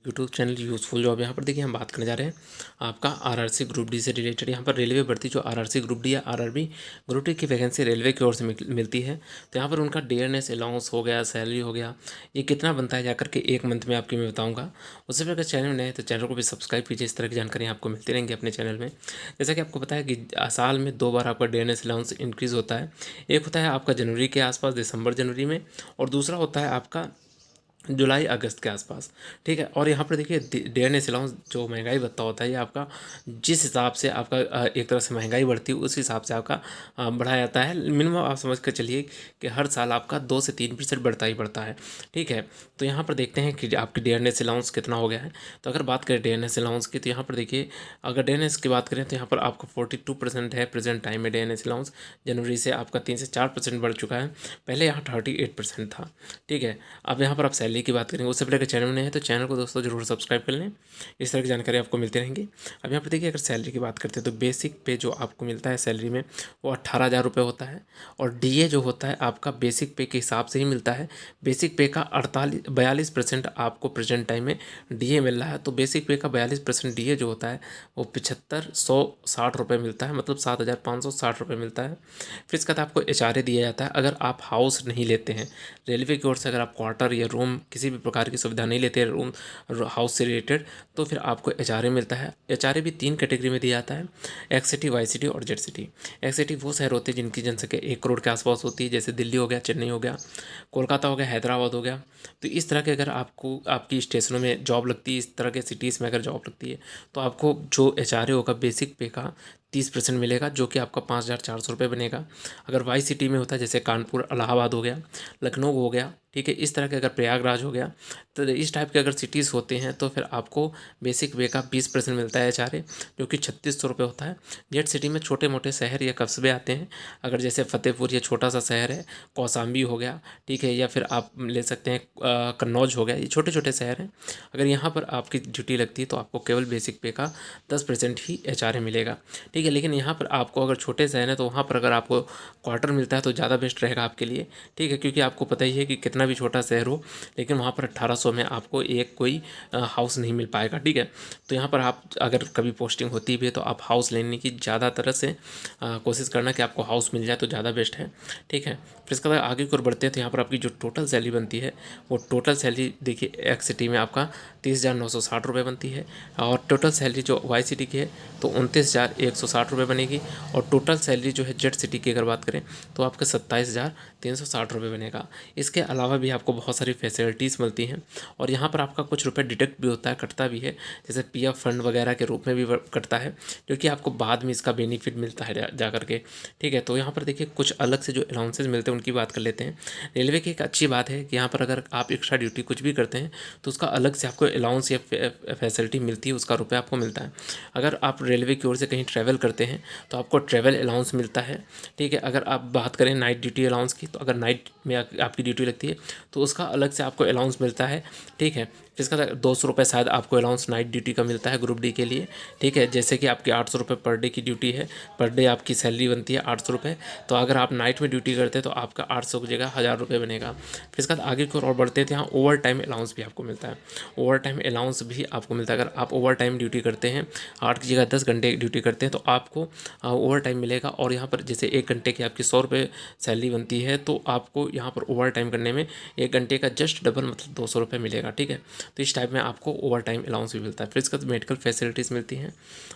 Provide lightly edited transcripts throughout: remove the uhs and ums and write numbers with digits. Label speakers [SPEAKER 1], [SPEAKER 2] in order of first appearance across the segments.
[SPEAKER 1] YouTube channel useful job. यहाँ पर देखिए हम बात करने जा रहे हैं आपका आरआरसी ग्रुप डी से रिलेटेड। यहाँ पर रेलवे भर्ती जो आरआरसी ग्रुप डी या आरआरबी ग्रुप डी की वैकेंसी रेलवे की ओर से मिलती है। तो यहाँ पर उनका डेयरनेस अलाउंस हो गया, सैलरी हो गया, ये कितना बनता है जाकर के एक मंथ में आपकी मैं बताऊँगा। उससे पहले अगर चैनल में नए तो चैनल को भी सब्सक्राइब कीजिए। इस तरह की जानकारी आपको मिलती रहेंगी अपने चैनल में। जैसा कि आपको पता है कि साल में 2 बार आपका डेयरनेस अलाउंस इंक्रीज़ होता है। एक होता है आपका जनवरी के आसपास, दिसंबर जनवरी में, और दूसरा होता है आपका जुलाई अगस्त के आसपास। ठीक है। और यहाँ पर देखिए डेयरनेस अलाउंस जो महंगाई भत्ता होता है ये आपका जिस हिसाब से आपका एक तरह से महंगाई बढ़ती है उस हिसाब से आपका बढ़ाया जाता है। मिनिमम आप समझ कर चलिए कि हर साल आपका 2 से 3% बढ़ता ही बढ़ता है। ठीक है। तो यहाँ पर देखते हैं कि आपकी डेयरनेस अलाउंस कितना हो गया है। तो अगर बात करें डेयरनेस अलाउंस की तो यहाँ पर देखिए अगर डेयरनेस की बात करें तो यहाँ पर आपका 42% है प्रेजेंट टाइम में डेयरनेस अलाउंस। जनवरी से आपका 3 से 4% बढ़ चुका है। पहले यहाँ 38% था। ठीक है। अब यहाँ पर आप सैलरी की बात करेंगे। उससे पहले अगर चैनल में है तो चैनल को दोस्तों जरूर सब्सक्राइब कर लें। इस तरह की जानकारी आपको मिलती रहेंगी। अब यहाँ पर देखिए अगर सैलरी की बात करते हैं तो बेसिक पे जो आपको मिलता है सैलरी में वो 18,000 रुपये होता है। और डीए जो होता है आपका बेसिक पे के हिसाब से ही मिलता है। बेसिक पे का 42% आपको प्रेजेंट टाइम में डीए मिल रहा है। तो बेसिक पे का 42% डीए जो होता है वो 7560 रुपये मिलता है, मतलब 7,560 रुपये मिलता है। फिर इसके बाद आपको एचआरए दिया जाता है। अगर आप हाउस नहीं लेते हैं रेलवे की ओर से, अगर आप क्वार्टर या रूम किसी भी प्रकार की सुविधा नहीं लेते हैं रूम हाउस से रिलेटेड, तो फिर आपको एचआरए मिलता है। एचआरए भी 3 कैटेगरी में दिया जाता है, एक्स सिटी, वाई सिटी और जेड सिटी। एक्स सिटी वो शहर होते हैं जिनकी जनसंख्या 1 करोड़ के आसपास होती है, जैसे दिल्ली हो गया, चेन्नई हो गया, कोलकाता हो गया, हैदराबाद हो गया। तो इस तरह के अगर आपको आपकी स्टेशनों में जॉब लगती है, इस तरह के सिटीज़ में अगर जॉब लगती है तो आपको जो एचआरए होगा बेसिक पे का 30% मिलेगा, जो कि आपका 5,400 रुपये बनेगा। अगर वाई सिटी में होता है जैसे कानपुर, इलाहाबाद हो गया, लखनऊ हो गया, ठीक है, इस तरह के अगर प्रयागराज हो गया, तो इस टाइप के अगर सिटीज़ होते हैं तो फिर आपको बेसिक पे का 20% मिलता है एचआरए, जो कि 3600 रुपये होता है। जेड सिटी में छोटे मोटे शहर या कस्बे आते हैं, अगर जैसे फतेहपुर ये छोटा सा शहर है, कौसाम्बी हो गया, ठीक है, या फिर आप ले सकते हैं कन्नौज हो गया, ये छोटे छोटे शहर हैं। अगर यहाँ पर आपकी ड्यूटी लगती है तो आपको केवल बेसिक पे का 10% ही एचआरए मिलेगा। ठीक है। लेकिन यहाँ पर आपको अगर छोटे शहर हैं तो वहाँ पर अगर आपको क्वार्टर मिलता है तो ज़्यादा बेस्ट रहेगा आपके लिए। ठीक है। क्योंकि आपको पता ही है कि कितना भी छोटा शहर हो लेकिन वहाँ पर 1800 में आपको एक कोई हाउस नहीं मिल पाएगा। ठीक है। तो यहाँ पर आप अगर कभी पोस्टिंग होती भी है तो आप हाउस लेने की ज़्यादा तरह से कोशिश करना कि आपको हाउस मिल जाए तो ज़्यादा बेस्ट है। ठीक है। फिर इसके बाद आगे की ओर बढ़ते हैं तो यहाँ पर आपकी जो टोटल सैलरी बनती है वो टोटल सैलरी देखिए एक्स सिटी में आपका 30,960 रुपये बनती है। और टोटल सैलरी जो वाई सिटी की है तो 29,160 रुपये बनेगी। और टोटल सैलरी जो है जेड सिटी की अगर बात करें तो आपका 27,360 रुपये बनेगा। इसके अलावा भी आपको बहुत सारी फैसिलिटीज़ मिलती हैं और यहाँ पर आपका कुछ रुपए डिडक्ट भी होता है, कटता भी है, जैसे पीएफ फंड वगैरह के रूप में भी कटता है, जो कि आपको बाद में इसका बेनिफिट मिलता है जा करके। ठीक है। तो यहाँ पर देखिए कुछ अलग से जो अलाउंसेस मिलते हैं उनकी बात कर लेते हैं। रेलवे की एक अच्छी बात है कि यहाँ पर अगर आप एक्स्ट्रा ड्यूटी कुछ भी करते हैं तो उसका अलग से आपको अलाउंस या फैसिलिटी मिलती है, उसका रुपये आपको मिलता है। अगर आप रेलवे की ओर से कहीं ट्रैवल करते हैं तो आपको ट्रैवल अलाउंस मिलता है। ठीक है। अगर आप बात करें नाइट ड्यूटी अलाउंस की तो अगर नाइट में आपकी ड्यूटी लगती है तो उसका अलग से आपको अलाउंस मिलता है। ठीक है। जिसका 200 रुपये शायद आपको अलाउंस नाइट ड्यूटी का मिलता है ग्रुप डी के लिए। ठीक है। जैसे कि आपकी 800 रुपये पर डे की ड्यूटी है, पर डे आपकी सैलरी बनती है 800 रुपये, तो अगर आप नाइट में ड्यूटी करते हैं तो आपका 800 की जगह 1,000 रुपये बनेगा। फिर इसके बाद आगे की ओर बढ़ते हैं तो यहाँ ओवर टाइम अलाउंस भी आपको मिलता है। ओवर टाइम अलाउंस भी आपको मिलता है। अगर आप ओवर टाइम ड्यूटी करते हैं 8 की जगह 10 घंटे ड्यूटी करते हैं तो आपको ओवर टाइम मिलेगा। और यहाँ पर जैसे 1 घंटे की आपकी 100 रुपये सैलरी बनती है तो आपको यहाँ पर ओवर टाइम करने में 1 घंटे का जस्ट डबल मतलब 200 रुपये मिलेगा। ठीक है। तो इस टाइप में आपको ओवर टाइम अलाउंस भी मिलता है। फिर इसका मेडिकल फैसिलिटीज़ मिलती हैं।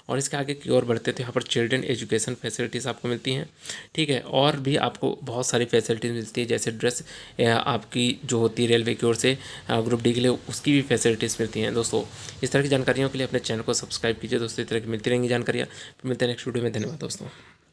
[SPEAKER 1] और इसके आगे की ओर बढ़ते तो यहाँ पर चिल्ड्रन एजुकेशन फैसिलिटीज़ आपको मिलती हैं। ठीक है। और भी आपको बहुत सारी फैसिलिटीज़ मिलती है, जैसे ड्रेस आपकी जो होती है रेलवे की ओर से ग्रुप डी के लिए उसकी भी फैसिलिटीज़ मिलती हैं। दोस्तों इस तरह की जानकारियों के लिए अपने चैनल को सब्सक्राइब कीजिए। दोस्तों इस तरह की मिलती रहेंगी जानकारियाँ। मिलते हैं नेक्स्ट वीडियो में। धन्यवाद दोस्तों।